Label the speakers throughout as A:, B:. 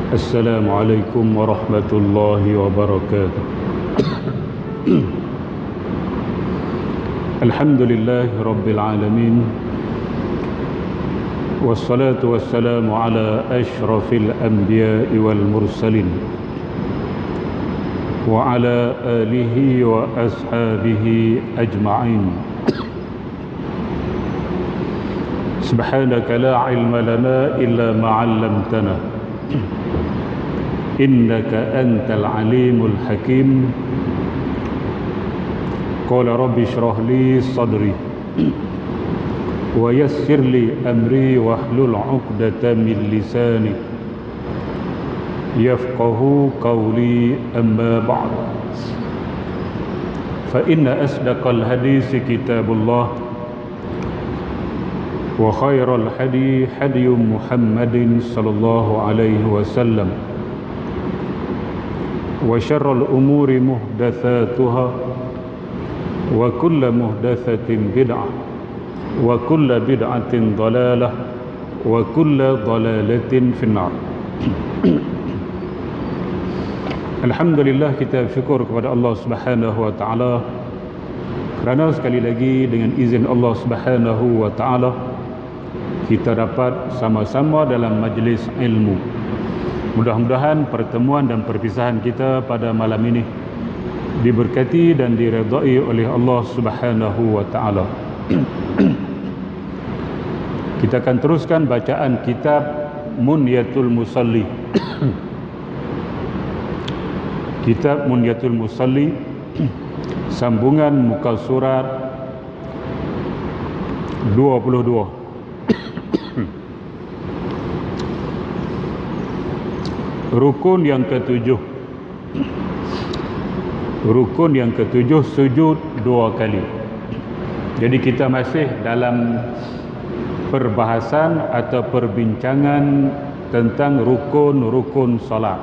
A: السلام عليكم ورحمة الله وبركاته. الحمد لله رب العالمين، والصلاة والسلام على أشرف الأنبياء والمرسلين وعلى آله وأصحابه أجمعين. سبحانك لا علم لنا إلا ما علمتنا إنك أنت العليم الحكيم. قال رب اشرح لي صدري ويسر لي أمري واحلل عقدة من لساني يفقه قولي. أما بعد، فإن أصدق الحديث كتاب الله، وخير الهدي هدي محمد صلى الله عليه وسلم، وشر الأمور محدثاتها، وكل محدثة بدعة، وكل بدعة ضلالة، وكل ضلالة في النار. Alhamdulillah, kita syukur kepada Allah Subhanahu wa taala kerana sekali lagi dengan izin Allah Subhanahu wa taala kita dapat sama-sama dalam majlis ilmu. Mudah-mudahan pertemuan dan perpisahan kita pada malam ini diberkati dan diredai oleh Allah Subhanahu wa taala. Kita akan teruskan bacaan kitab Munyatul Musalli. Kitab Munyatul Musalli, sambungan muka surat 22. Rukun yang ketujuh. Rukun yang ketujuh, sujud 2 kali. Jadi kita masih dalam perbahasan atau perbincangan tentang rukun-rukun solat.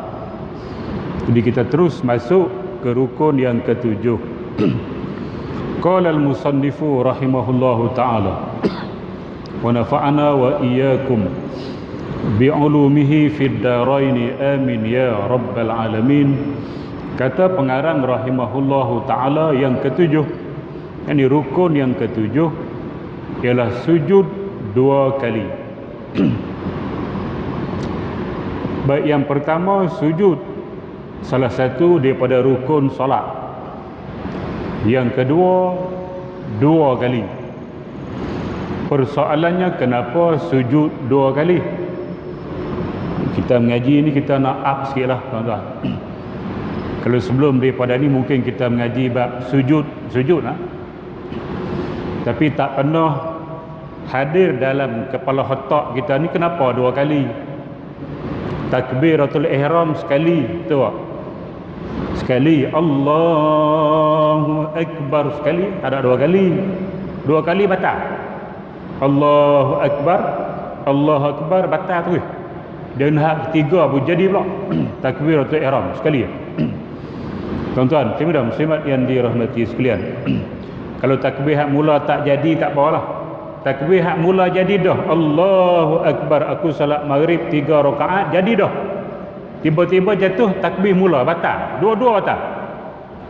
A: Jadi kita terus masuk ke rukun yang ketujuh. Qala al-musannifu rahimahullahu ta'ala wa nafa'ana wa iyyakum bi'ulumihi fid daraini amin ya rabbal alamin. Kata pengarang rahimahullahu ta'ala yang ketujuh, yakni rukun yang ketujuh ialah sujud 2 kali. Baik, yang pertama sujud salah satu daripada rukun solat. Yang kedua 2 kali. Persoalannya, kenapa sujud 2 kali? Kita mengaji ni kita nak up sikit lah tuan-tuan. Kalau sebelum daripada ni mungkin kita mengaji bab sujud lah, tapi tak pernah hadir dalam kepala otak kita ni kenapa 2 kali. Takbiratul ihram sekali, betul tak? Sekali, Allahu Akbar sekali, ada 2 kali. 2 kali batal. Allahu Akbar batal tu. Dan hak ketiga pun jadi pula takbiratul ihram sekali. Tuan-tuan, muslimat yang dirahmati sekalian, kalau takbir hak mula tak jadi tak apalah. Takbir hak mula jadi dah, Allahu Akbar, aku salat maghrib 3 rakaat, jadi dah. Tiba-tiba jatuh takbir mula, batal. Dua-dua batal.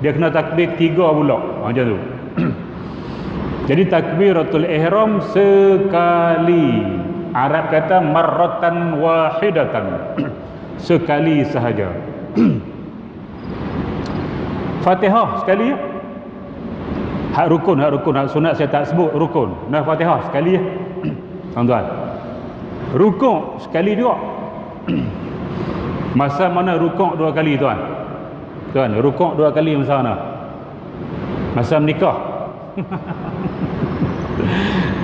A: Dia kena takbir 3 pula. Macam tu. Jadi takbiratul ihram sekali. Arab kata marratan wahidatan. Sekali sahaja. Fatihah sekali ya. Hak rukun, hak sunat saya tak sebut rukun. Nah, Fatihah sekali ya. Tuan-tuan, rukuk sekali juga. Masa mana rukuk 2 kali tuan? Tuan, rukuk 2 kali masa mana? Masa menikah.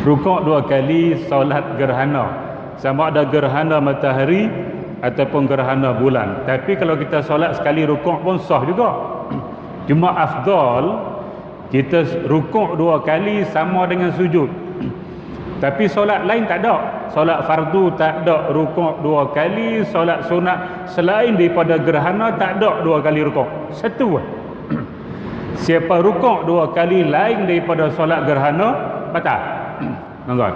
A: Rukuk 2 kali solat gerhana, sama ada gerhana matahari ataupun gerhana bulan. Tapi kalau kita solat sekali rukuk pun sah juga. Cuma afdal kita rukuk 2 kali sama dengan sujud. Tapi solat lain tak ada. Solat fardu tak ada rukuk 2 kali. Solat sunat selain daripada gerhana tak ada 2 kali rukuk. Satu. Siapa rukuk 2 kali lain daripada solat gerhana, batal. Tuan-tuan,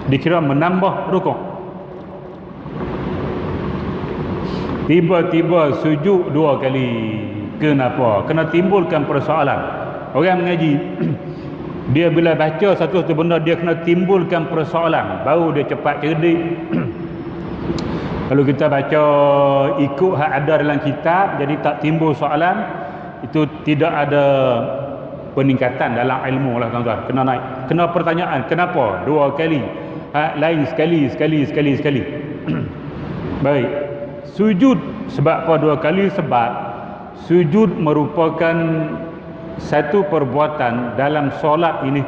A: dikira menambah rukuk. tiba-tiba sujud 2 kali. Kenapa? Kena timbulkan persoalan. Orang mengaji dia bila baca satu benda dia kena timbulkan persoalan baru dia cepat cerdik. Kalau kita baca ikut hak ada dalam kitab jadi tak timbul soalan, itu tidak ada peningkatan dalam ilmu lah tuan-tuan. Kena naik, kena pertanyaan kenapa 2 kali, hak lain sekali. Baik, sujud sebab apa 2 kali? Sebab sujud merupakan satu perbuatan dalam solat ini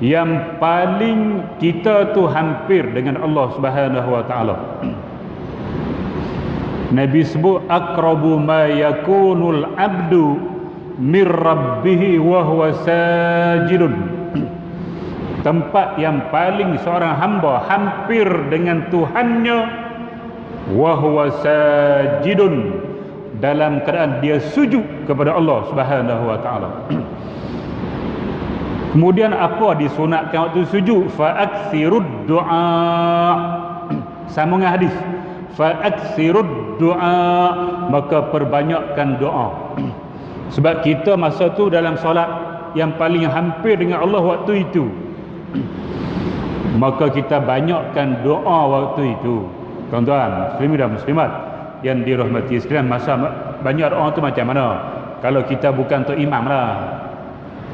A: yang paling kita tu hampir dengan Allah Subhanahu wa taala. Nabi sebut aqrabu ma yakunul abdu mir rabbih wa huwa sajidun. Tempat yang paling seorang hamba hampir dengan Tuhannya wa huwa sajidun, dalam keadaan dia sujud kepada Allah Subhanahu wa taala. Kemudian apa disunatkan waktu sujud? Fa'aksirud du'a. Sambungan hadis. Fa'aksirud du'a, maka perbanyakkan doa. Sebab kita masa tu dalam solat yang paling hampir dengan Allah waktu itu, maka kita banyakkan doa waktu itu. Tuan-tuan, muslimin dan muslimat yang dirahmati sekalian, masa banyak doa tu macam mana? Kalau kita bukan tu imam lah.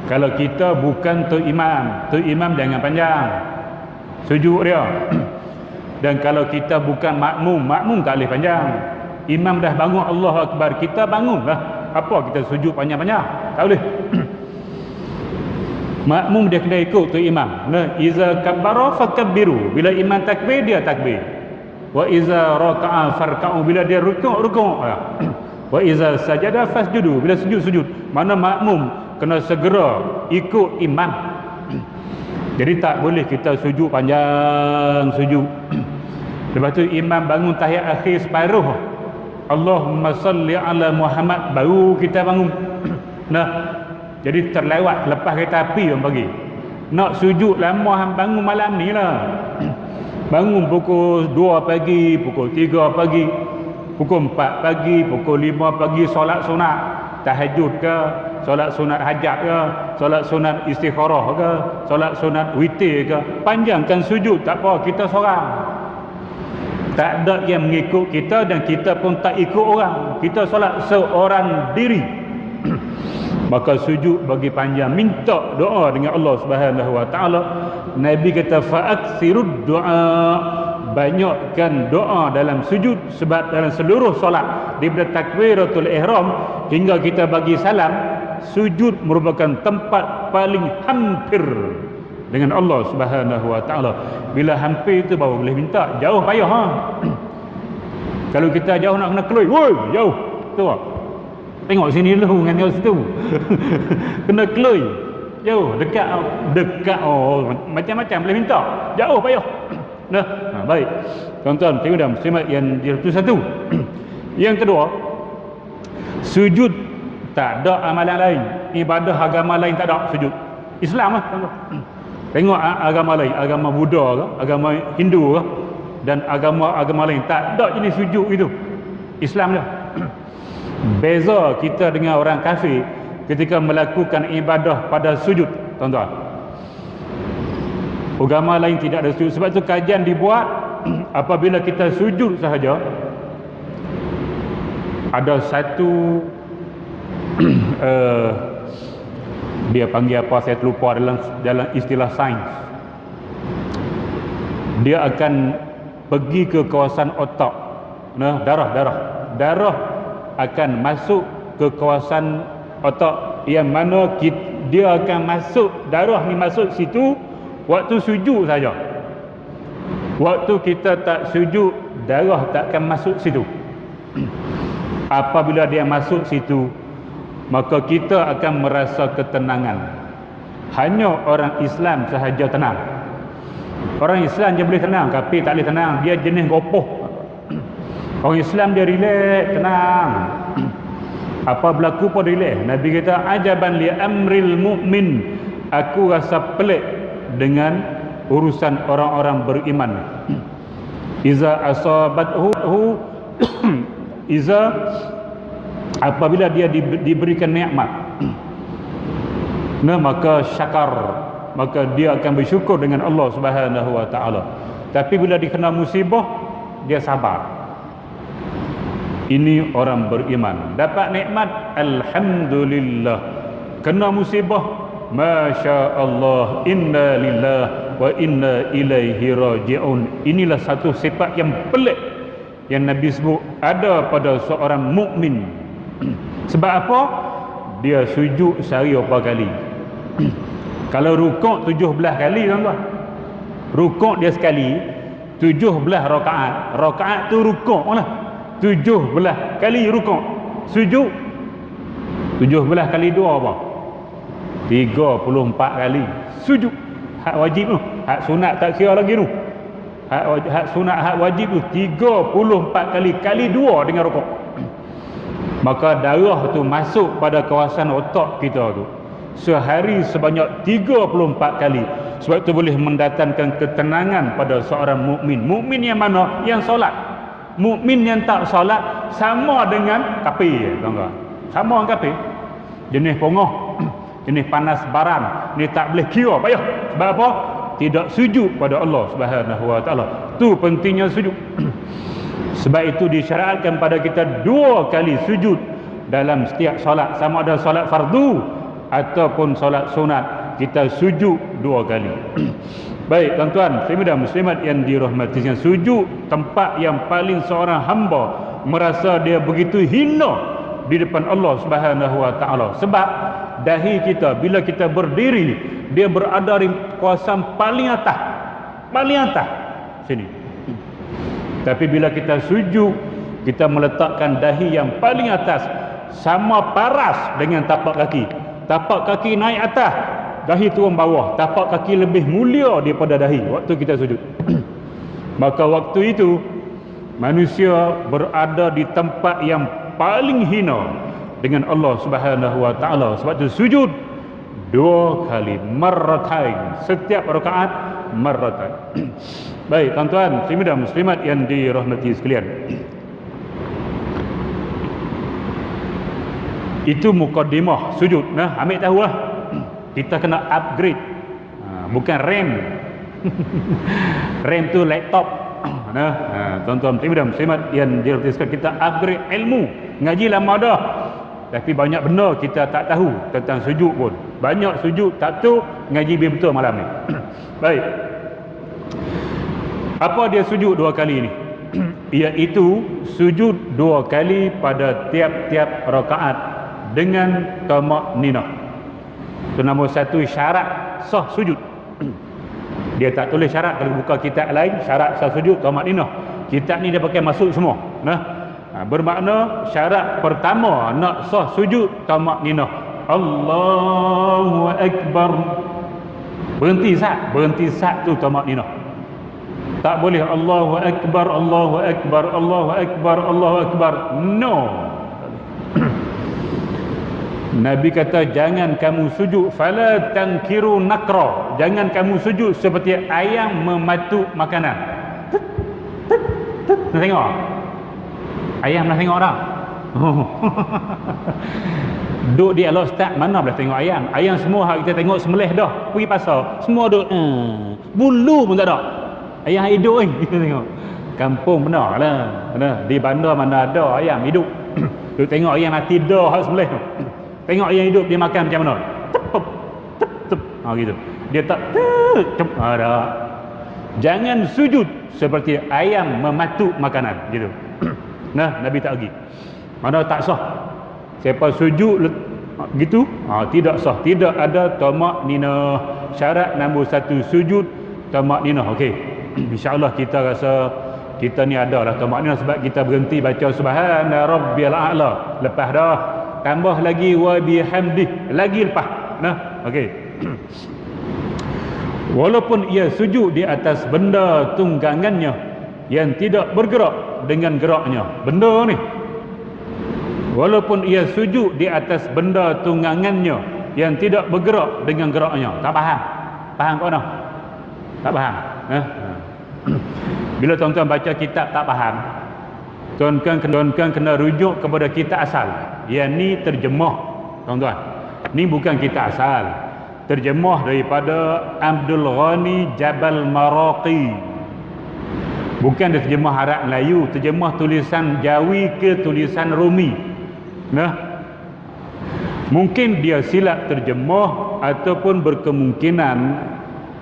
A: Kalau kita bukan tu imam jangan panjang sujud dia. Dan kalau kita bukan makmum tak boleh panjang. Imam dah bangun Allahu Akbar, kita bangun lah. Apa kita sujud panjang-panjang? Tak boleh. Makmum dia kena ikut tu imam. Nah, iza kabbara fakabbiru. Bila imam takbir dia takbir. Wa iza raka'a farka'u. Bila dia rukuk. Wa iza sajada fasjudu. Bila sujud. Mana makmum kena segera ikut imam. Jadi tak boleh kita sujud panjang sujud. Lepas tu imam bangun tahiyat akhir separuh, Allahumma salli ala Muhammad, baru kita bangun. Nah, jadi terlewat lepas kereta api orang bagi. Nak sujud lama hang bangun malam ni lah. Bangun pukul 2 pagi, pukul 3 pagi, pukul 4 pagi, pukul 5 pagi solat sunat tahajud ke, solat sunat hajat ke, solat sunat istikharah ke, solat sunat witir ke. Panjangkan sujud tak apa, kita seorang. Tak ada yang mengikut kita dan kita pun tak ikut orang. Kita solat seorang diri. Maka sujud bagi panjang, minta doa dengan Allah Subhanahu wa taala. Nabi kata fa'aksirud du'a, banyakkan doa dalam sujud. Sebab dalam seluruh solat daripada takbiratul ihram hingga kita bagi salam, sujud merupakan tempat paling hampir dengan Allah Subhanahu wa taala. Bila hampir itu baru boleh minta. Jauh payah ha. Kalau kita jauh nak kena kelui, woi, jauh. Tu ah. Tengok sini dulu dengan tengok situ. Kena kelui. Jauh, dekat oh, macam-macam boleh minta. Jauh payah. Nah, baik. Tuan-tuan, tengok dah muslimat yang itu satu. Yang kedua, sujud tak ada amalan lain. Ibadah agama lain tak ada sujud. Islam lah. Tengok agama lain, agama Buddha ke, agama Hindu ke, dan agama lain tak ada jenis sujud itu. Islam dia. Beza kita dengan orang kafir ketika melakukan ibadah pada sujud, tuan-tuan. Agama lain tidak ada sujud. Sebab tu kajian dibuat apabila kita sujud sahaja, ada satu dia panggil apa saya terlupa dalam istilah sains. Dia akan pergi ke kawasan otak. Nah, darah akan masuk ke kawasan otak yang mana dia akan masuk, darah ni masuk situ waktu sujud saja. Waktu kita tak sujud, darah tak akan masuk situ. Apabila dia masuk situ, maka kita akan merasa ketenangan. Hanya orang Islam sahaja tenang. Orang Islam je boleh tenang, kafir tak boleh tenang. Dia jenis gopoh. Orang Islam dia relax, tenang. Apa berlaku pun relax. Nabi kata ajaban li amril mu'min, aku rasa pelik dengan urusan orang-orang beriman. Iza asabathu Iza apabila dia diberikan nikmat, nah maka syakar, maka dia akan bersyukur dengan Allah Subhanahu wa taala. Tapi bila dikena musibah, dia sabar. Ini orang beriman. Dapat nikmat, alhamdulillah. Kena musibah, masya Allah, inna lillah wa inna ilaihi raji'un. Inilah satu sifat yang pelik yang Nabi sebut ada pada seorang mukmin. Sebab apa? Dia sujud sehari berapa kali? Kalau rukuk 17 kali, tuan-tuan. Rukuk dia sekali, 17 rakaat. Rakaat tu rukuk lah. 17 kali rukuk. Sujud 17 kali 2 apa? 34 kali sujud. Hak wajib tu, hak sunat tak kira lagi tu. Hak sunat, hak wajib tu 34 kali 2 dengan rukuk. Maka darah tu masuk pada kawasan otak kita tu sehari sebanyak 34 kali. Sebab tu boleh mendatangkan ketenangan pada seorang mukmin. Mukmin yang mana? Yang solat. Mukmin yang tak solat sama dengan kafir, tuan-tuan. Sama dengan kafir. Jenis pongoh, jenis panas baran, ni tak boleh kira payah. Sebab apa? Tidak sujud pada Allah Subhanahu wa taala. Tu pentingnya sujud. Sebab itu disyaratkan pada kita 2 kali sujud dalam setiap solat, sama ada solat fardu ataupun solat sunat, kita sujud 2 kali. Baik tuan-tuan dan muslimat yang dirahmati, sujud tempat yang paling seorang hamba merasa dia begitu hina di depan Allah Subhanahu wa taala. Sebab dahi kita bila kita berdiri, dia berada di kawasan paling atas. Paling atas sini. Tapi bila kita sujud, kita meletakkan dahi yang paling atas, sama paras dengan tapak kaki. Tapak kaki naik atas, dahi turun bawah. Tapak kaki lebih mulia daripada dahi waktu kita sujud. Maka waktu itu manusia berada di tempat yang paling hina dengan Allah Subhanahu wa taala. Sebab itu sujud 2 kali, marratain, setiap rakaat marratain. Baik tuan-tuan dan muslimat yang dirahmati sekalian, itu mukadimah sujud. Nah, ambil tahu lah, kita kena upgrade. Bukan RAM. RAM tu laptop. Nah, tuan-tuan dan muslimat yang dirahmati sekalian, kita upgrade ilmu. Ngaji lama dah, tapi banyak benda kita tak tahu tentang sujud pun. Banyak sujud tak tahu, ngaji betul malam ni. Baik. Apa dia sujud 2 kali ni? Iaitu sujud 2 kali pada tiap-tiap rakaat dengan tamakninah. Itu nombor 1 syarat sah sujud. Dia tak tulis syarat. Kalau buka kitab lain, syarat sah sujud tamakninah. Kitab ni dia pakai masuk semua. Bermakna syarat pertama nak sah sujud tamakninah. Allahu Akbar. Berhenti sat tu tamakninah. Tak boleh Allahu Akbar, Allahu Akbar, Allahu Akbar, Allahu Akbar. No. Nabi kata jangan kamu sujud fala tankiru nakra. Jangan kamu sujud seperti ayam mematuk makanan. Nak tengok? Ayam nak tengok dah. Duduk di Al-Ustaz mana boleh tengok ayam. Ayam semua kita tengok sembelih dah. Pergi pasar semua duduk bulu pun tak ada. Ayam hidup ni kita tengok. Kampung benar lah. Di bandar mana ada ayam hidup. Duduk tengok ayam mati dah hak sembelih tu. Tengok ayam hidup dia makan macam mana? Tep. Gitu. Dia tak ada. Jangan sujud seperti ayam mematuk makanan gitu. Nah, Nabi tak pergi. Mana tak sah. Siapa sujud gitu, tidak sah. Tidak ada tamakninah. Syarat nombor 1 sujud tamakninah. Okey. InsyaAllah kita rasa kita ni ada lah tamakninah sebab kita berhenti baca subhana rabbiyal a'la. Lepas dah. Tambah lagi wa bihamdih. Lagi lepas. Nah, okey. Walaupun ia sujud di atas benda tunggangannya yang tidak bergerak dengan geraknya. Benda ni. Walaupun ia sujud di atas benda tunggangannya yang tidak bergerak dengan geraknya. Tak faham? Faham ke mana? Tak faham? Bila tuan-tuan baca kitab tak faham, Tuan-tuan kena rujuk kepada kitab asal. Yang ni terjemah, tuan-tuan. Ni bukan kitab asal. Terjemah daripada Abdul Ghani Jabal Maraqi. Bukan dia terjemah Arab Melayu, terjemah tulisan Jawi ke tulisan Rumi. Nah, mungkin dia silap terjemah ataupun berkemungkinan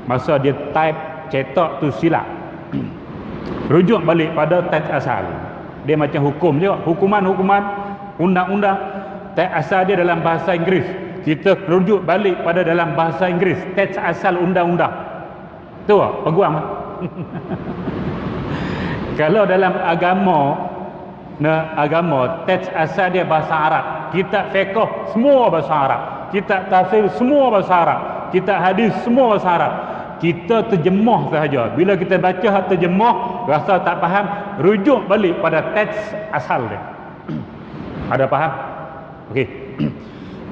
A: masa dia type cetak tu silap. Rujuk balik pada teks asal. Dia macam hukum juga, hukuman-hukuman, undang-undang, teks asal dia dalam bahasa Inggeris. Kita rujuk balik pada dalam bahasa Inggeris, teks asal undang-undang. Tu peguam. Kalau dalam agama teks asal dia bahasa Arab. Kitab fiqh semua bahasa Arab. Kitab tafsir semua bahasa Arab. Kitab hadis semua bahasa Arab. Kita terjemah sahaja. Bila kita baca hak terjemah, rasa tak faham, rujuk balik pada teks asal dia. Ada faham? Okey.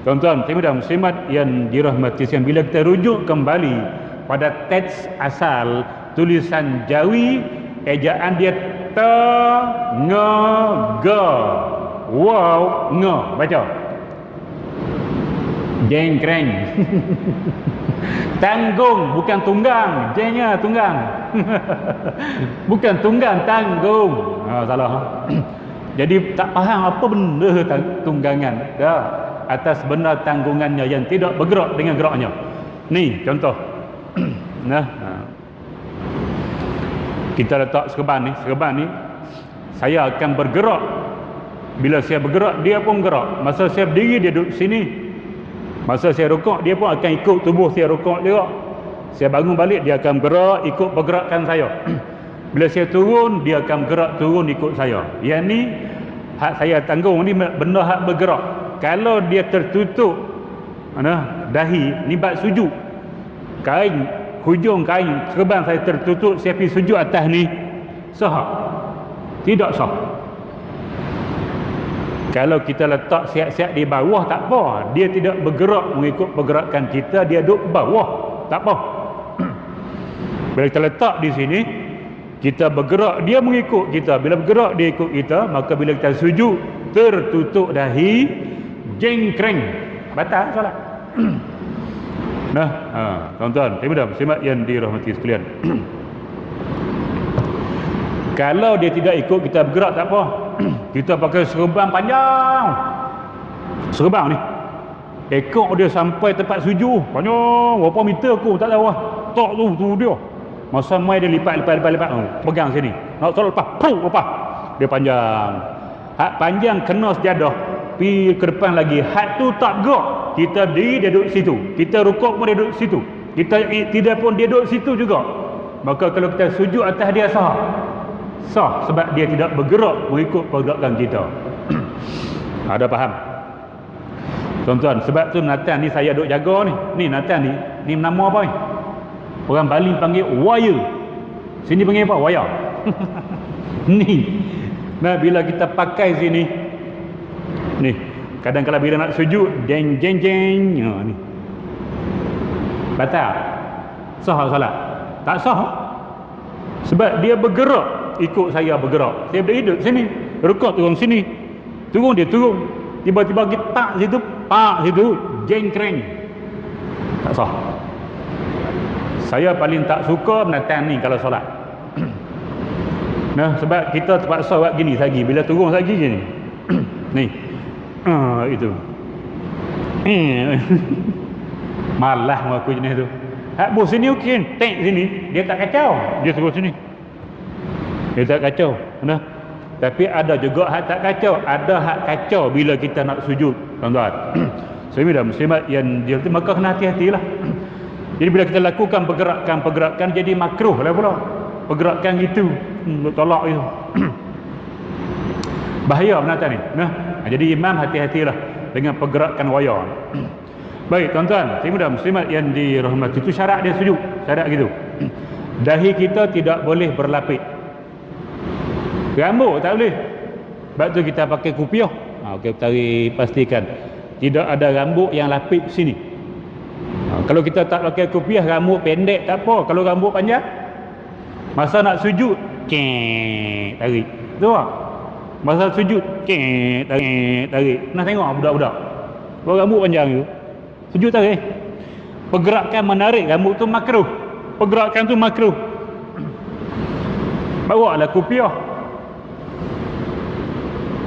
A: Tuan-tuan, dan muslimat yang dirahmati sekalian, bila kita rujuk kembali pada teks asal tulisan Jawi, ejaan dia ta nga ga waw nga, baca jengkreng. Tanggung bukan tunggang, jengnya tunggang. Bukan tunggang, tanggung. Salah. Jadi tak faham apa benda tunggangan. Dah, atas benar tanggungannya yang tidak bergerak dengan geraknya. Ni contoh. Nah, kita letak serban ni saya akan bergerak. Bila saya bergerak, dia pun gerak. Masa saya berdiri, dia duduk sini. Masa saya rukuk, dia pun akan ikut tubuh saya rukuk juga. Saya bangun balik, dia akan bergerak ikut pergerakan saya. Bila saya turun, dia akan bergerak turun ikut saya. Yang ni hak saya tanggung ni benda hak bergerak. Kalau dia tertutup dahi, ni bab sujud. Kain, hujung kain serban saya tertutup, saya pergi sujud atas ni, sah? Tidak sah. Kalau kita letak siap-siap di bawah, tak apa. Dia tidak bergerak mengikut pergerakan kita, dia duduk bawah, tak apa. Bila kita letak di sini, kita bergerak, dia mengikut kita. Bila bergerak, dia ikut kita. Maka bila kita sujud, tertutup dahi, jengkreng, batal solat. Nah, tuan-tuan, muslimat yang dirahmati sekalian. Kalau dia tidak ikut kita bergerak, tak apa. Kita pakai serban panjang. Serban ni, ekor dia sampai tempat sujud, panjang berapa meter aku tak tahu lah. Tok tu dia. Masa mai dia lipat. Pegang sini. Nak solat lepas. Dia panjang. Hak panjang kena sejadah. Pi ke depan lagi. Hak tu tak gerak. Kita berdiri, dia duduk situ. Kita rukuk pun dia duduk situ. Kita tidak pun dia duduk situ juga. Maka kalau kita sujud atas dia sah. Sah sebab dia tidak bergerak mengikut pergerakan kita. Ada faham? Tuan-tuan, sebab tu Nathan ni saya duk jaga ni. Ni Nathan ni nama apa ni? Orang Bali panggil wire. Sini panggil apa? Waya. Ni. Nah, bila kita pakai sini, ni, kadang-kadang bila nak sujud, jeng. Ni. Batal. Sah salat? Tak sah. Sebab dia bergerak ikut saya bergerak. Saya berdiri duduk sini, rukuk turun sini, turun dia turun, tiba-tiba kita tak situ, jengkreng, tak sah. Saya paling tak suka menatang ni kalau solat. Nah, sebab kita terpaksa buat gini lagi, bila turun lagi gini. Ni, itu. Malah aku jenis tu. Hak bos sini okey, tek sini, dia tak kacau, dia suruh sini. Dia tak kacau. Nah, tapi ada juga hak tak kacau. Ada hak kacau bila kita nak sujud, tuan-tuan. Muslimat yang dia maka kena hati-hatilah. Jadi bila kita lakukan pergerakan jadi makruh lah pula. Pergerakan itu tolak itu. Bahaya menata ni. Nah, jadi imam hati-hatilah dengan pergerakan wayar. Baik, tuan-tuan, muslimat yang dirahmati, itu syarat dia sujud. Syarat gitu. Dahi kita tidak boleh berlapik. Rambut tak boleh. Sebab tu kita pakai kupiah. Kita pastikan tidak ada rambut yang lapik sini. Kalau kita tak pakai kupiah, rambut pendek tak apa. Kalau rambut panjang, masa nak sujud, tarik. Tu lah. Masa sujud, tarik. Pernah tengok budak-budak? Kalau rambut panjang tu, sujud tarik. Pergerakan menarik rambut tu makruh. Pergerakan tu makruh. Bawa lah kopiah.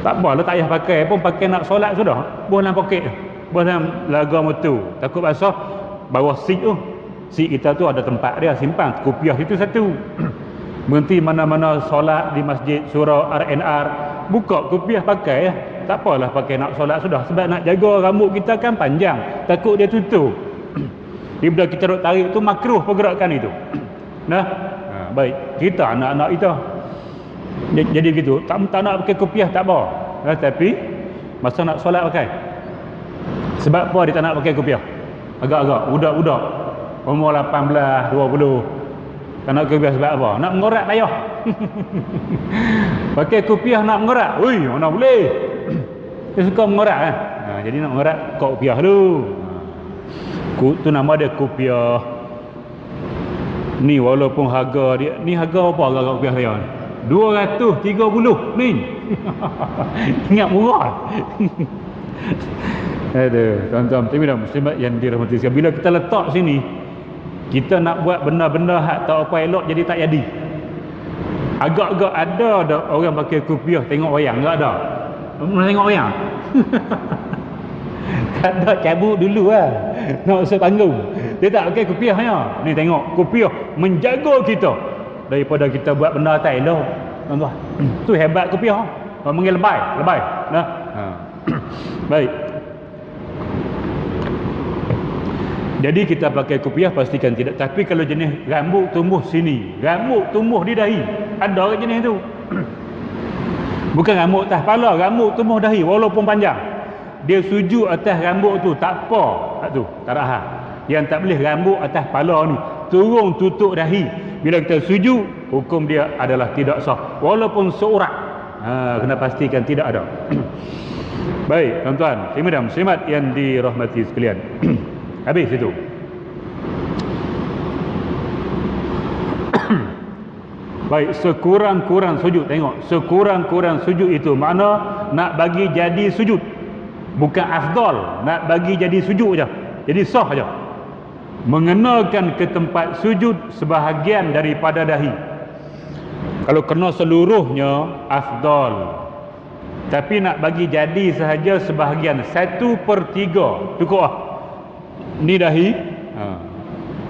A: Tak apalah, tak payah pakai pun, pakai nak solat sudah. Buah dalam poket tu. Buah dalam laga motor. Takut basah, bawah seat tu. Seat kita tu ada tempat dia, simpan kopiah itu satu. Berhenti mana-mana solat di masjid surau RNR, buka kopiah pakai ya. Tak apalah pakai nak solat sudah, sebab nak jaga rambut kita kan panjang, takut dia tutup. Bila kita duk tarik tu makruh pergerakan itu. Nah, baik kita anak-anak kita jadi gitu, tak nak pakai kopiah tak apa. Tapi masa nak solat pakai. Sebab apa dia tak nak pakai kopiah? Agak-agak budak-budak umur 18, 20 tak nak kopiah sebab apa? Nak mengorak payah. Pakai kopiah nak mengorak, ui mana boleh. Dia suka mengorak kan? Jadi nak mengorak kopiah dulu. Tu nama dia kopiah. Ni walaupun harga dia, ni harga apa harga kopiah saya ni? 230 ni. Ingat murah. Aduh, tuan-tuan muslimat yang dirahmati sekalian, bila kita letak sini, kita nak buat benda-benda hak tak apa elok jadi tak jadi. Agak-agak ada orang pakai kopiah tengok wayang, enggak ada. Mana tengok wayang? Tak ada, cabut dulu lah. Nak usah tanggung. Dia tak pakai kopiahnya. Ni tengok, kopiah menjaga kita daripada kita buat benda tak elok. Tuan-tuan, tu hebat kopiah. Panggil lebay. Nah. Baik. Jadi kita pakai kopiah pastikan tidak. Tapi kalau jenis rambut tumbuh sini, rambut tumbuh di dahi, ada ke jenis tu? Bukan rambut atas kepala, rambut tumbuh dahi walaupun panjang. Dia sujud atas rambut tu tak apa. Tu tak ada hal. Yang tak boleh rambut atas kepala ni turun tutup dahi. Bila kita sujud, hukum dia adalah tidak sah walaupun seurat. Kena pastikan tidak ada. Baik, tuan-tuan, muslimat yang dirahmati sekalian. Habis itu. Baik, sekurang-kurang sujud, tengok, sekurang-kurang sujud itu makna nak bagi jadi sujud, bukan afdal, nak bagi jadi sujud je, jadi sah je. Mengenakan ke tempat sujud sebahagian daripada dahi. Kalau kena seluruhnya afdal, tapi nak bagi jadi sahaja sebahagian, 1/3 cukup lah. Ni dahi,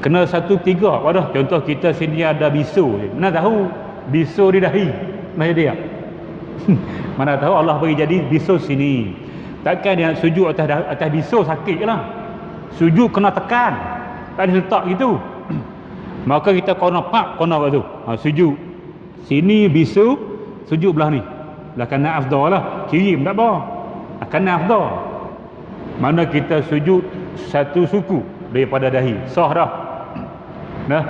A: kena 1/3. Waduh, contoh kita sini ada bisu, mana tahu bisu di dahi, mana dia? Mana tahu Allah bagi jadi bisu sini. Takkan dia nak sujud atas bisu, sakit lah. Sujud kena tekan, tak ada letak gitu. Maka kita kena kat tu, sujud sini bisu, sujud belah ni, belah kanan afdal lah, kiri tak apa, kanan afdal. Mana kita sujud satu suku daripada dahi, sah dah. Nah,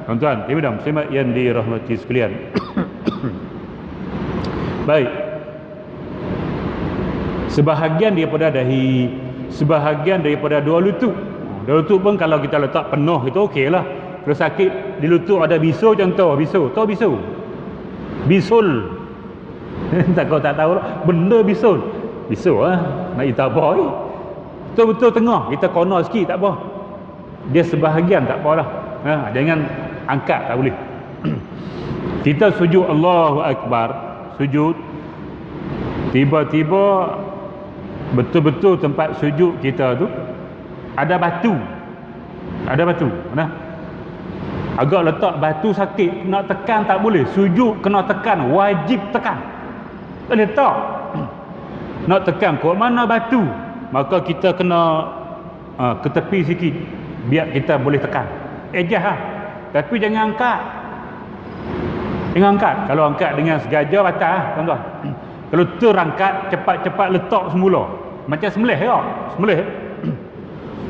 A: tuan-tuan, muslimat yang dirahmati sekalian. Baik. Sebahagian daripada dahi, sebahagian daripada dua lutut. Dua lutut pun kalau kita letak penuh itu okey lah. Kalau sakit di lutut ada bisul, contoh bisul. Tahu bisul? Bisul. Tak kau tak tahu lah. Benda bisul. Bisul lah. Nak kita apa ni? Betul-betul tengah, kita corner sikit tak apa. Dia sebahagian tak apalah. Jangan angkat, tak boleh. Kita sujud Allahu Akbar, sujud, tiba-tiba betul-betul tempat sujud kita tu ada batu. Ada batu. Agak letak batu sakit, nak tekan tak boleh. Sujud kena tekan, wajib tekan. Tak letak. Nak tekan kat mana batu, maka kita kena ke tepi sikit biar kita boleh tekan. Ejah lah. Tapi jangan angkat. Jangan angkat. Kalau angkat dengan segaja batal lah, tuan-tuan. Kalau terangkat, cepat-cepat letak semula. Macam sembelih ya.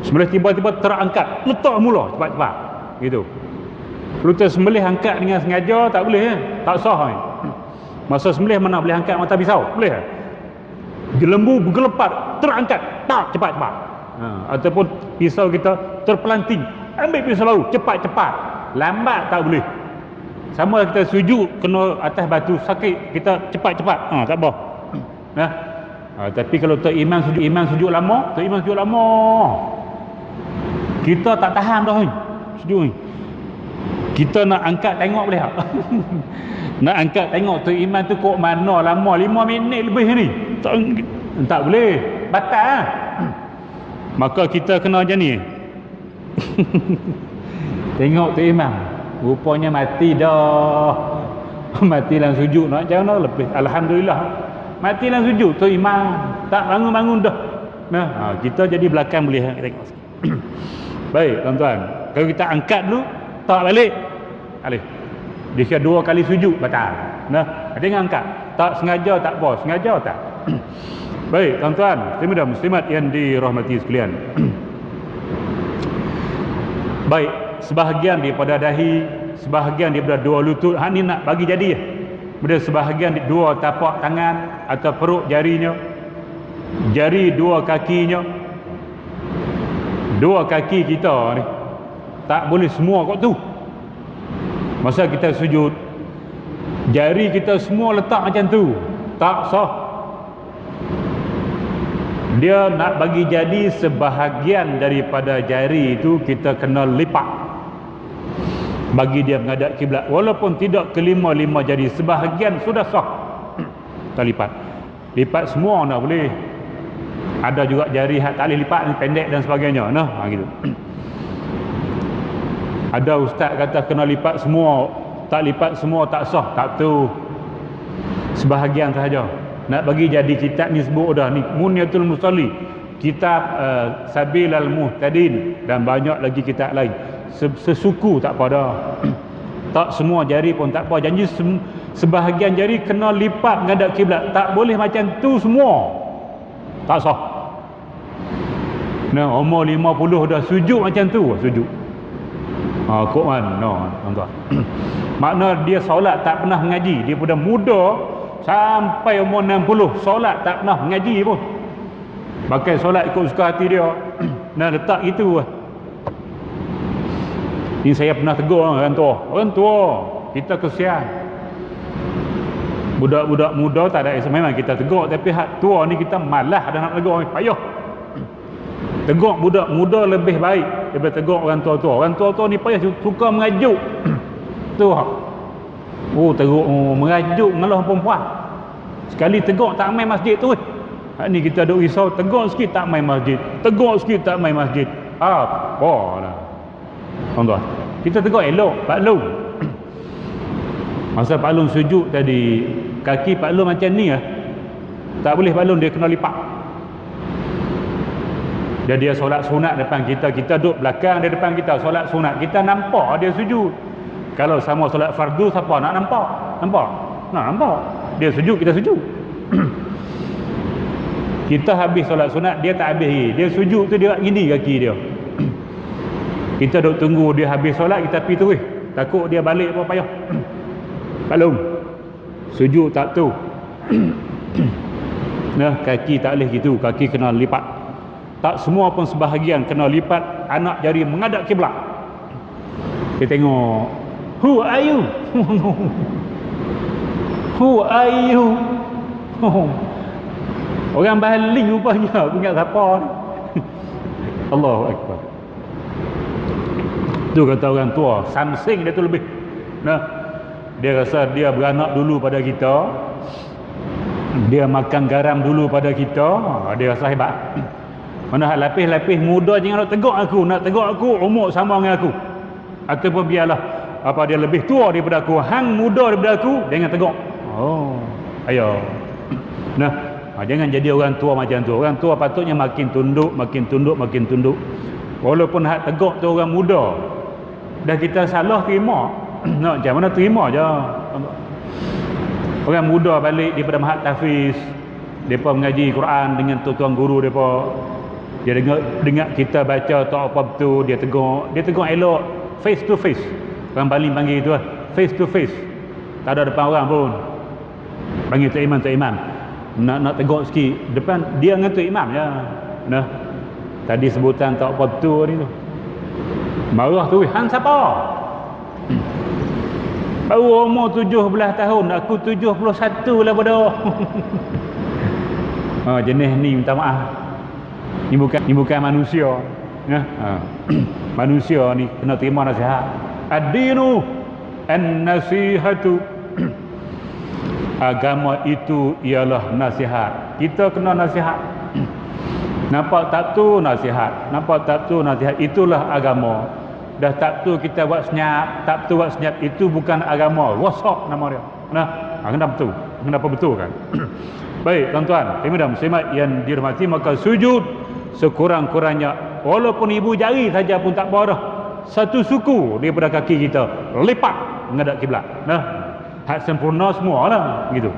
A: Sembelih tiba-tiba terangkat, letak mula cepat-cepat. Gitu. Kalau tersembelih angkat dengan sengaja tak boleh ya. Tak sah ni. Masa sembelih mana boleh angkat mata pisau? Boleh ya? Lembu bergelepat, terangkat, tak cepat-cepat. Ataupun pisau kita terpelanting, ambil pisau baru, cepat-cepat. Lambat tak boleh. Sama kita sujud kena atas batu sakit, kita cepat-cepat, tak apa. Nah, tapi kalau Tok Imam sujud lama, Tok Imam sujud lama. Kita tak tahan dah ni. Sujud ni. Kita nak angkat tengok boleh tak? Nak angkat tengok Tok Imam tu kok mana lama 5 minit lebih ni. Tak boleh. Batal lah. Maka kita kena macam ni. Tengok Tok Imam. Rupanya mati dah. Mati dalam sujud. Nak macam mana lebih. Alhamdulillah. Mati dalam sujud Tok Imam. Tak bangun-bangun dah. Nah, kita jadi belakang boleh tengok. Baik tuan-tuan. Kalau kita angkat dulu, tak balik. Alih. Dia kira 2 kali sujud batal. Nah, jangan angkat. Tak sengaja tak apa, sengaja tak. Baik tuan-tuan, muslimin dan muslimat yang dirahmati sekalian. Baik, sebahagian daripada dahi, sebahagian daripada 2 lutut, hak ni nak bagi jadi ya. Kemudian sebahagian 2 tapak tangan atau perut jarinya, jari 2 kakinya. 2 kaki kita ni tak boleh semua kat tu. Masa kita sujud, jari kita semua letak macam tu, tak sah. Dia nak bagi jadi sebahagian daripada jari itu kita kena lipat bagi dia menghadap kiblat, walaupun tidak kelima-lima jari, sebahagian sudah sah. Kita lipat semua nak boleh. Ada juga jari hak tak boleh lipat ni, pendek dan sebagainya. Nah, gitu. Ada ustaz kata kena lipat semua, tak lipat semua tak sah. Tak tu. Sebahagian sahaja. Nak bagi jadi kitab ni sebut dah ni Munyatul Musalli, kitab Sabilal Muhtadin, dan banyak lagi kitab lain. Sesuku tak apa dah. Tak semua jari pun tak apa. Janji sebahagian jari kena lipat menghadap kiblat. Tak boleh macam tu semua. Tak sah. Nah, umur 50 dah sujud macam tu, sujud. Kok mana? No, tuan-tuan. Makna dia solat tak pernah mengaji. Dia pada muda sampai umur 60 solat tak pernah mengaji pun. Pakai solat ikut suka hati dia. Nah, letak gitu lah. Ini saya pernah tegur orang tua. Orang tua, kita kesian. Budak-budak muda tak ada, memang kita tegur, tapi hak tua ni kita malas dah nak tegur, payah. Tegur budak muda lebih baik daripada tegur orang tua-tua. Orang tua-tua ni payah, suka mengajuk. Tu hak. Tegur mengajuk ngalah perempuan. Sekali tegur tak main masjid tu. Hak ni kita duk risau, tegur sikit tak main masjid. Tegur sikit tak main masjid. Apalah. Tuan-tuan, kita tegur elok, Pak Long. Masa Pak Long sujud tadi, kaki Pak Long macam ni lah. Tak boleh Pak Long, dia kena lipat. Dia solat sunat depan kita, kita duduk belakang dia depan kita, solat sunat, kita nampak dia sujud. Kalau sama solat fardu, siapa nak nampak? Nampak? Nak nampak. Dia sujud, kita sujud. Kita habis solat sunat, dia tak habis lagi. Dia sujud tu dia buat gini kaki dia. Kita duduk tunggu dia habis solat, kita pergi terus. Takut dia balik apa payah. Pak Long, sujud tak tu. Nah, kaki tak boleh gitu, kaki kena lipat. Tak semua pun, sebahagian kena lipat anak jari menghadap kiblat. Dia tengok, who are you? Who are you? Orang baling rupanya, ingat siapa ni. Allahu Akbar. Tu kata orang tua, samsing dia tu lebih. Nah, dia rasa dia beranak dulu pada kita, dia makan garam dulu pada kita, dia rasa hebat. Mana hak lapis-lapis muda jangan nak tegur aku umur sama dengan aku, ataupun biarlah apa dia lebih tua daripada aku, hang muda daripada aku, jangan tegur. Ayo. Nah, jangan jadi orang tua macam tu. Orang tua patutnya makin tunduk. Walaupun hak tegur tu orang muda, dah kita salah terima. Nak macam mana terima je. Orang muda balik daripada Mahat Tahfiz, depa mengaji Quran dengan tuan guru depa, dia dengar kita baca tak apa betul, dia tegur elok, face to face. Orang Bali panggil itu lah, face to face. Tak ada depan orang pun. Panggil Tok Imam. Nak tegur sikit depan dia dengan Tok Imam je. Nah, tadi sebutan tak apa betul ni tu. Marah tu, hang siapa? Baru umur 17 tahun, aku 71 lah bodoh. Jenis ni minta maaf. Ni bukan manusia. Ya. Manusia ni kena terima nasihat. Ad-dinu an-nasihatu. Agama itu ialah nasihat. Kita kena nasihat. Nampak tak tu nasihat. Nampak tak tu nasihat. Itulah agama. Dah tak tu kita buat senyap, tak tu buat senyap, itu bukan agama. Rosak nama dia. Kenapa betul? Kenapa betul kan? Baik tuan-tuan, dan muslimat yang dirahmati, maka sujud sekurang-kurangnya, walaupun ibu jari saja pun tak apa dah. Satu suku daripada kaki kita lipat menghadap kiblat. Hak sempurna semua lah gitu.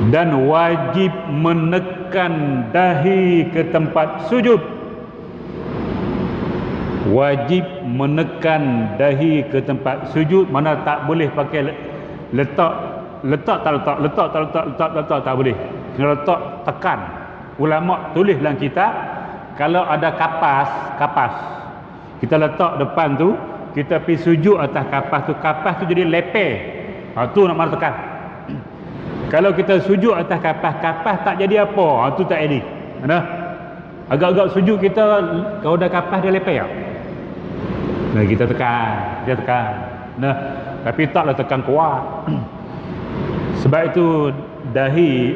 A: Dan wajib menekan dahi ke tempat sujud. Wajib menekan dahi ke tempat sujud. Mana tak boleh pakai letak tak boleh. Kena letak, tekan. Ulama tulis dalam kitab, kalau ada kapas kita letak depan tu, kita pergi sujud atas kapas tu jadi leper. Tu nak mana tekan. Kalau kita sujud atas kapas tak jadi apa, tu tak jadi. Agak-agak sujud kita, kalau ada kapas dia leper. Kita tekan. Tapi taklah tekan kuat. Sebab itu dahi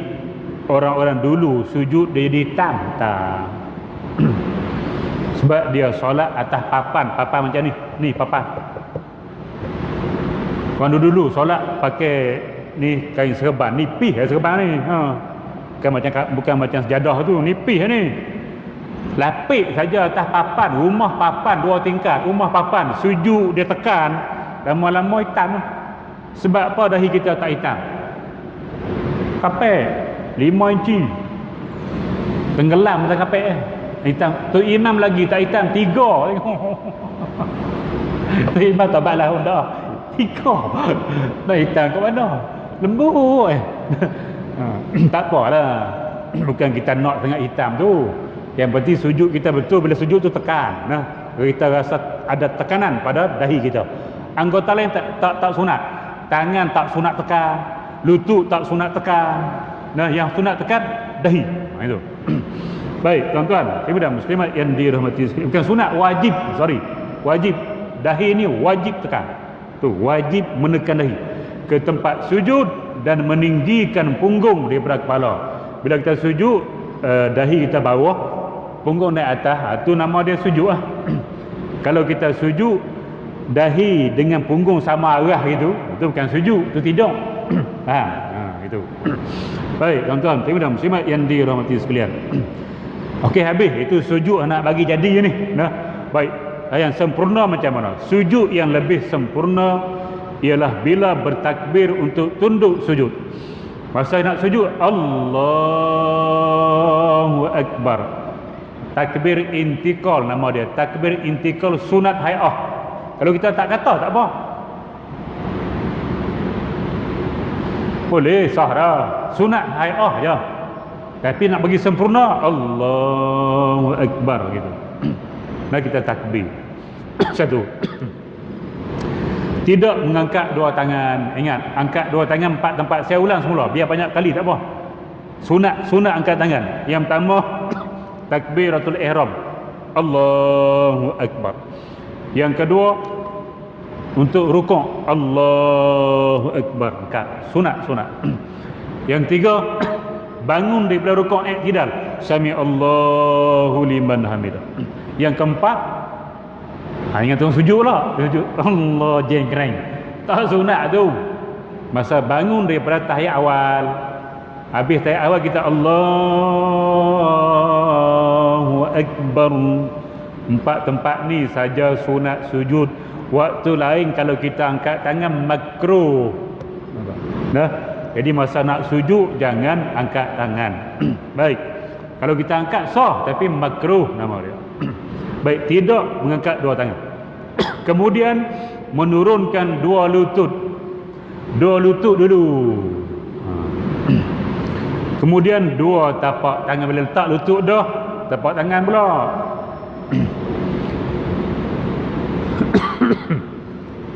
A: orang-orang dulu sujud dia jadi hitam. Sebab dia solat atas papan macam ni papan. Orang dulu solat pakai ni kain serban, nipis serban ni. Bukan macam sejadah tu, nipis ni. Lapik saja atas papan, rumah papan 2 tingkat, rumah papan, sujud dia tekan, lama-lama hitam. Sebab apa dahi kita tak hitam? Kapek 5 inci tenggelam atas kapek hitam. Tu imam lagi tak hitam, 3. Tu imam tak balas pun dah 3. Dah hitam kat mana? Lembut. Tak apalah. Bukan kita nak sangat hitam tu. Yang penting sujud kita betul. Bila sujud tu tekan. Kita rasa ada tekanan pada dahi kita. Anggota lain tak sunat. Tangan tak sunat tekan. Lutut tak sunat tekan. Yang sunat tekan dahi. Itu. Baik tuan-tuan, ibu dan muslimat yang dirahmati sekalian. Bukan sunat, wajib. Wajib. Dahi ni wajib tekan. Tu wajib menekan dahi ke tempat sujud dan meninggikan punggung daripada kepala. Bila kita sujud, dahi kita bawah, punggung naik atas. Tu nama dia sujud lah. Kalau kita sujud dahi dengan punggung sama arah gitu, itu bukan sujud, itu tidur. Itu. Baik tuan-tuan, ibu dan muslimat yang dirahmati sekalian. Okey, habis itu sujud nak bagi jadi ni. Baik, yang sempurna macam mana? Sujud yang lebih sempurna ialah bila bertakbir untuk tunduk sujud. Masa nak sujud, Allahu Akbar. Takbir intikal nama dia. Takbir intikal sunat hay'ah. Kalau kita tak kata tak apa. Boleh sah dah. Sunat hay'ah je. Tapi nak bagi sempurna, Allahu Akbar gitu. Nah kita takbir. Satu. Tidak mengangkat 2 tangan. Ingat, angkat 2 tangan 4 tempat. Saya ulang semula, biar banyak kali tak apa. Sunat angkat tangan. Yang pertama, takbiratul ihram, Allahu Akbar. Yang kedua, untuk rukuk, Allahu Akbar, angkat. Sunat. Yang tiga, bangun daripada rukuk i'tidal, Sami Allahu liman hamidah. Yang keempat, ingat tu sujud lah. Sujud Allah jengkreng. Tak sunat tu. Masa bangun daripada tahiyat awal, habis tahiyat awal kita Allahu Akbar. 4 tempat ni saja sunat sujud. Waktu lain kalau kita angkat tangan makruh. Jadi masa nak sujud jangan angkat tangan. Baik. Kalau kita angkat sah, tapi makruh nama dia. Baik, tidak mengangkat 2 tangan. Kemudian menurunkan 2 lutut. 2 lutut dulu. Kemudian 2 tapak tangan. Bila letak lutut dah, tapak tangan pula.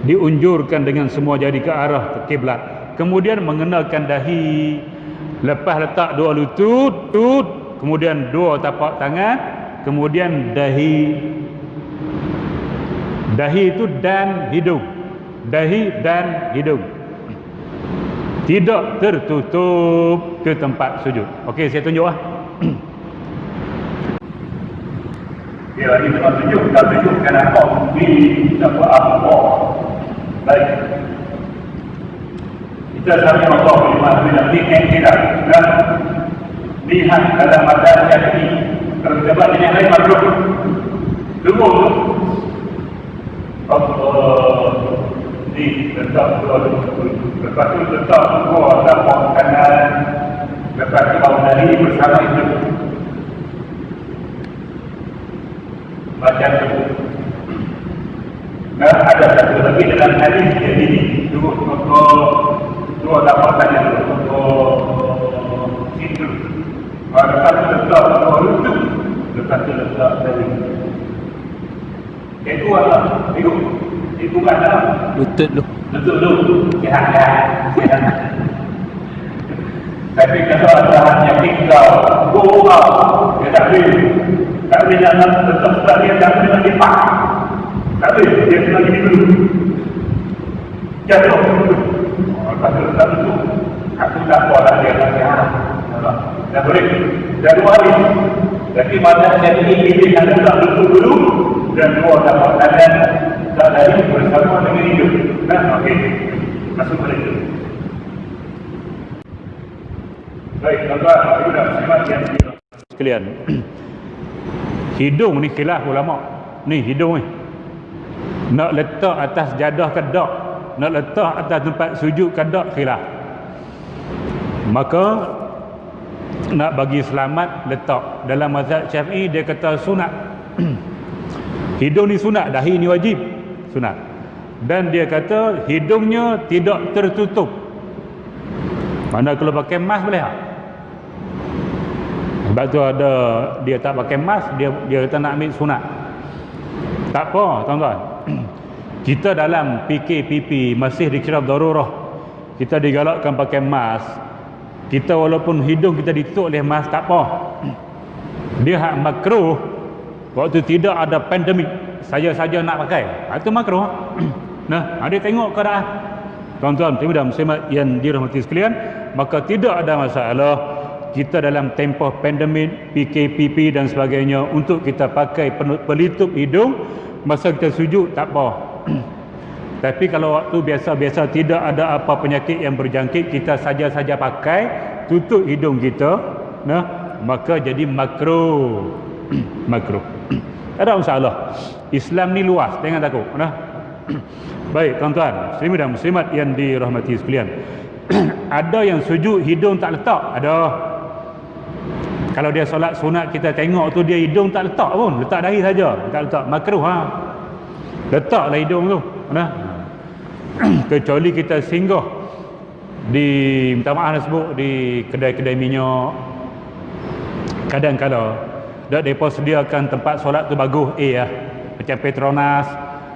A: Diunjurkan dengan semua jari ke arah kiblat. kemudian mengenakan dahi, lepas letak dua lutut, kemudian dua tapak tangan, kemudian dahi. Dahi itu dan hidung. Dahi dan hidung. Tidak tertutup ke tempat sujud. Okey, saya tunjuk lah. Ya, ini tempat sujud. Kita tunjukkan apa di tempat apa. Baik. Kita sambil Allah bermakna dengan kita dan lihat dalam mata Syafi'i. Kalau kita buat yang lain makruh. Tunggu. Allah di letak dua lutut. Lepas tu letak dua tapak kanan. Lepas tu bawa dari bersama itu. Macam tu. Dan ada satu lagi dalam hadis yang ini. Dua tapak kanan untuk situ. Lepas tu letak dua lutut. Lepas tu letak dari. Itu apa? Itu mana?
B: Lutut lu.
A: Lutut lu. Sihat. Tapi kalau ada hanya tinggal gurau, dia tak boleh. Tak boleh nak tetap sebab dia tak boleh nak lipat. Tak boleh, dia kena gini dulu. Jatuh dulu. Lepas tu letak dulu. Aku tak boleh dia tak sihat. Tak boleh. Dah 2 hari. Jadi mana jadi ini ada tak lutut dulu. Dan dua tapak tangan tak dari bersama dengan hidup. Nah, okey. Masuk balik. Baik, tuan-tuan, ibu dan muslimat yang sekalian. Hidung ni khilaf ulama. Ni hidung ni. Nak letak atas jadah ke tak? Nak letak atas tempat sujud ke tak? Khilaf. Maka nak bagi selamat letak. Dalam mazhab Syafi'i dia kata sunat. Hidung ni sunat, dahi ni wajib. Sunat. Dan dia kata hidungnya tidak tertutup. Mana kalau pakai mask boleh tak? Sebab tu ada dia tak pakai mask, dia kata nak ambil sunat. Tak apa, tuan-tuan. Kita dalam PKPP masih dikira darurah. Kita digalakkan pakai mask. Kita walaupun hidung kita ditutup oleh mask tak apa. Dia hak makruh. Waktu tidak ada pandemik, saya saja nak pakai. Itu makruh. Nah, ada tengok keadaan. Tuan-tuan, dan muslimat yang dirahmati sekalian, maka tidak ada masalah kita dalam tempoh pandemik, PKPP dan sebagainya untuk kita pakai pelitup hidung masa kita sujud, tak apa. Tapi kalau waktu biasa-biasa tidak ada apa penyakit yang berjangkit, kita saja-saja pakai tutup hidung kita, nah, maka jadi makruh. Makruh. Tak ada masalah. Islam ni luas, jangan takut. Nah. Baik, tuan-tuan, muslimin dan muslimat yang dirahmati sekalian. Ada yang sujud hidung tak letak, ada. Kalau dia solat sunat kita tengok tu dia hidung tak letak pun, letak dahi saja, tak letak, makruh ha. Letaklah hidung tu. Nah. Kecuali kita singgah di, minta maaf nak sebut, di kedai-kedai minyak. Kadang-kadang mereka sediakan tempat solat tu bagus lah. Macam Petronas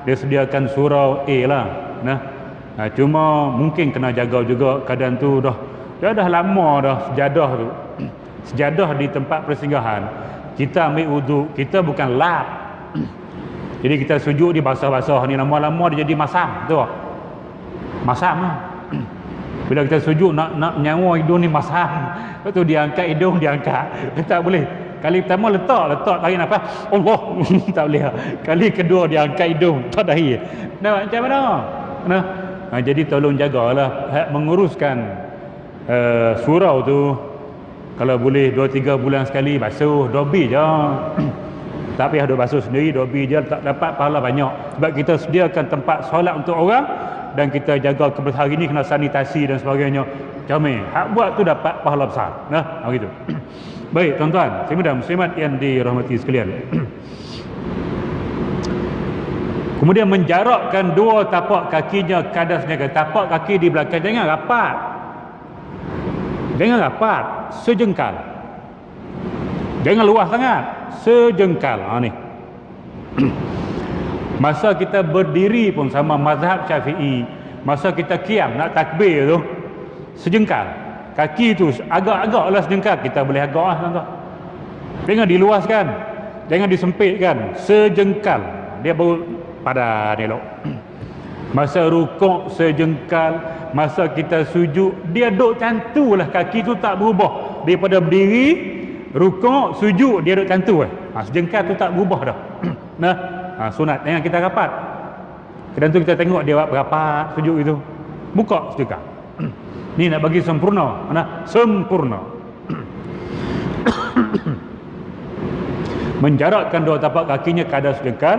A: dia sediakan surau lah. Nah, cuma mungkin kena jaga juga keadaan tu dah lama dah sejadah tu. Sejadah di tempat persinggahan. Kita ambil wuduk, kita bukan lap. Jadi kita sujud di basah-basah ni, lama-lama dia jadi masam tu. Masam lah. Bila kita sujud nak nyawa hidung ni masam. Lepas tu dia angkat hidung, dia angkat. Tak boleh. Kali pertama letak tarik nafas, Allah. Tak boleh. Kali kedua dia angkat hidung, tak dahi. Nah, macam mana? Nah, jadi tolong jagalah menguruskan surau tu. Kalau boleh 2-3 bulan sekali basuh, dobi je. Tak payah duk basuh sendiri, dobi je, tak dapat pahala banyak. Sebab kita sediakan tempat solat untuk orang dan kita jaga kebersihan. Hari ni kena sanitasi dan sebagainya. Comel. Hak buat tu dapat pahala besar. Nah, begitu. Baik, tuan-tuan, dan muslimat yang dirahmati sekalian. Kemudian menjarakkan dua tapak kakinya ke atas niaga. Tapak kaki di belakang jangan rapat. Jangan rapat, sejengkal. Jangan luas sangat, sejengkal. Ni. Masa kita berdiri pun sama mazhab Syafi'i. Masa kita qiyam nak takbir tu, sejengkal. Kaki tu agak-agaklah sejengkal, kita boleh agak lah tuan-tuan. Jangan diluaskan, jangan disempitkan, sejengkal. Dia baru padan elok. Masa rukuk sejengkal, masa kita sujud dia duk cantulah, kaki tu tak berubah daripada berdiri, rukuk, sujud dia duk cantu sejengkal tu tak berubah dah. Nah, sunat jangan kita rapat. Kadang tu kita tengok dia buat rapat sujud itu, buka sejengkal. Ni nak bagi sempurna, sempurna. Menjarakkan dua tapak kakinya ke atas sejengkal,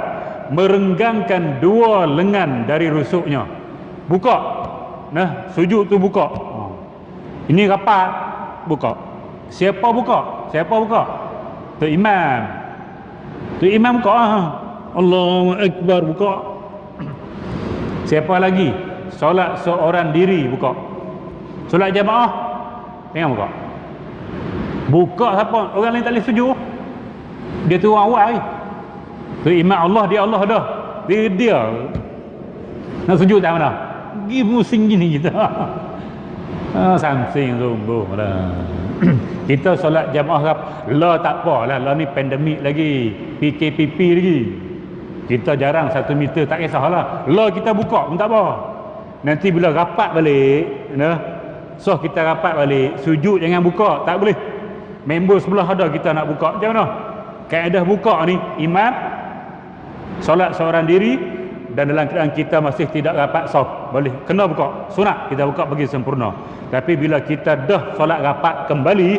A: merenggangkan dua lengan dari rusuknya. Buka. Nah, sujud tu buka. Ini rapat, buka. Siapa buka? Siapa buka? Tu imam. Tu imam buka. Allahu Akbar, buka. Siapa lagi? Solat seorang diri, buka. Solat jamaah, jangan buka. Buka siapa? Orang lain tak boleh sujud. Dia tu awal ni. Tu imam Allah, dia Allah dah. Dia nak sujud tak mana? Pergi pusing gini kita. Samsing sungguh lah. Kita solat jamaah lah tak apa lah. Lah ni pandemik lagi, PKPP lagi. Kita jarang 1 meter, tak kisahlah. Lah kita buka pun tak apa. Nanti bila rapat balik, so kita rapat balik, sujud jangan buka, tak boleh. Member sebelah ada kita nak buka, macam mana? Kaedah buka ni, imam solat seorang diri dan dalam keadaan kita masih tidak rapat saf, boleh, kena buka, sunat kita buka bagi sempurna. Tapi bila kita dah solat rapat kembali,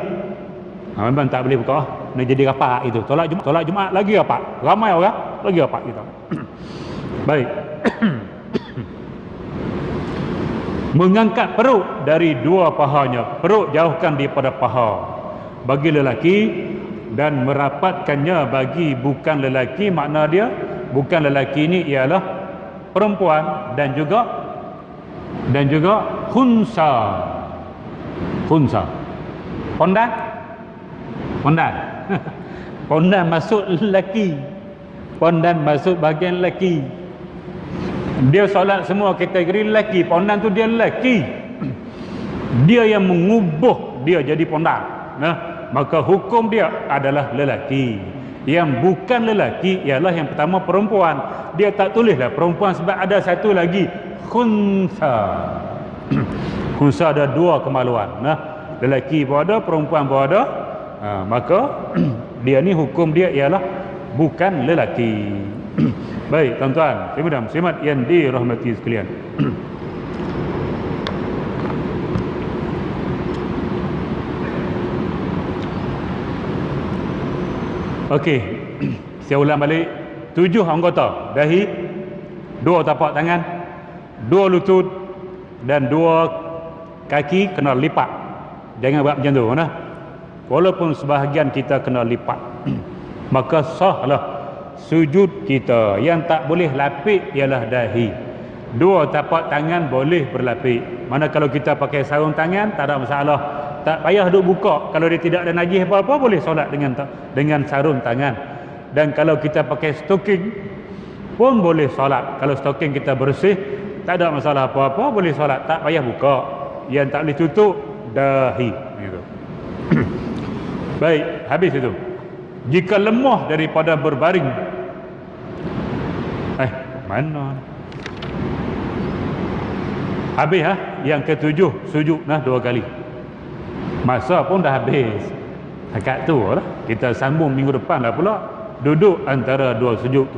A: memang tak boleh buka. Nak jadi rapat itu. Solat Jumaat lagi rapat, ramai orang lagi rapat kita. Baik. Mengangkat perut dari dua pahanya, perut jauhkan daripada paha bagi lelaki, dan merapatkannya bagi bukan lelaki. Makna dia bukan lelaki ini ialah perempuan dan juga khunsa. Khunsa, pondan, pondan masuk lelaki, pondan masuk bahagian lelaki. Dia solat semua kategori lelaki, pondan tu dia lelaki. Dia yang mengubah dia jadi pondan. Maka hukum dia adalah lelaki. Yang bukan lelaki ialah yang pertama perempuan. Dia tak tulislah perempuan sebab ada satu lagi khunsa. Khunsa ada dua kemaluan. Lelaki pun ada, perempuan pun ada. Maka dia ni hukum dia ialah bukan lelaki. Baik tuan-tuan, muslimat yang dirahmati sekalian. Okey, saya ulang balik. 7 anggota dahi, 2 tapak tangan, 2 lutut dan 2 kaki kena lipat. Jangan buat macam tu, walaupun sebahagian kita kena lipat. Maka sahlah sujud kita. Yang tak boleh lapik ialah dahi. 2 tapak tangan boleh berlapik. Mana kalau kita pakai sarung tangan tak ada masalah, tak payah duk buka. Kalau dia tidak ada najis apa-apa, boleh solat dengan sarung tangan. Dan kalau kita pakai stocking pun boleh solat. Kalau stocking kita bersih, tak ada masalah apa-apa, boleh solat, tak payah buka. Yang tak boleh tutup dahi gitu. Baik, habis itu. Jika lemah daripada berbaring, mana habis yang ketujuh, sujud 2 kali. Masa pun dah habis. Dekat tu lah. Kita sambung minggu depan lah pula. Duduk antara 2 sujud.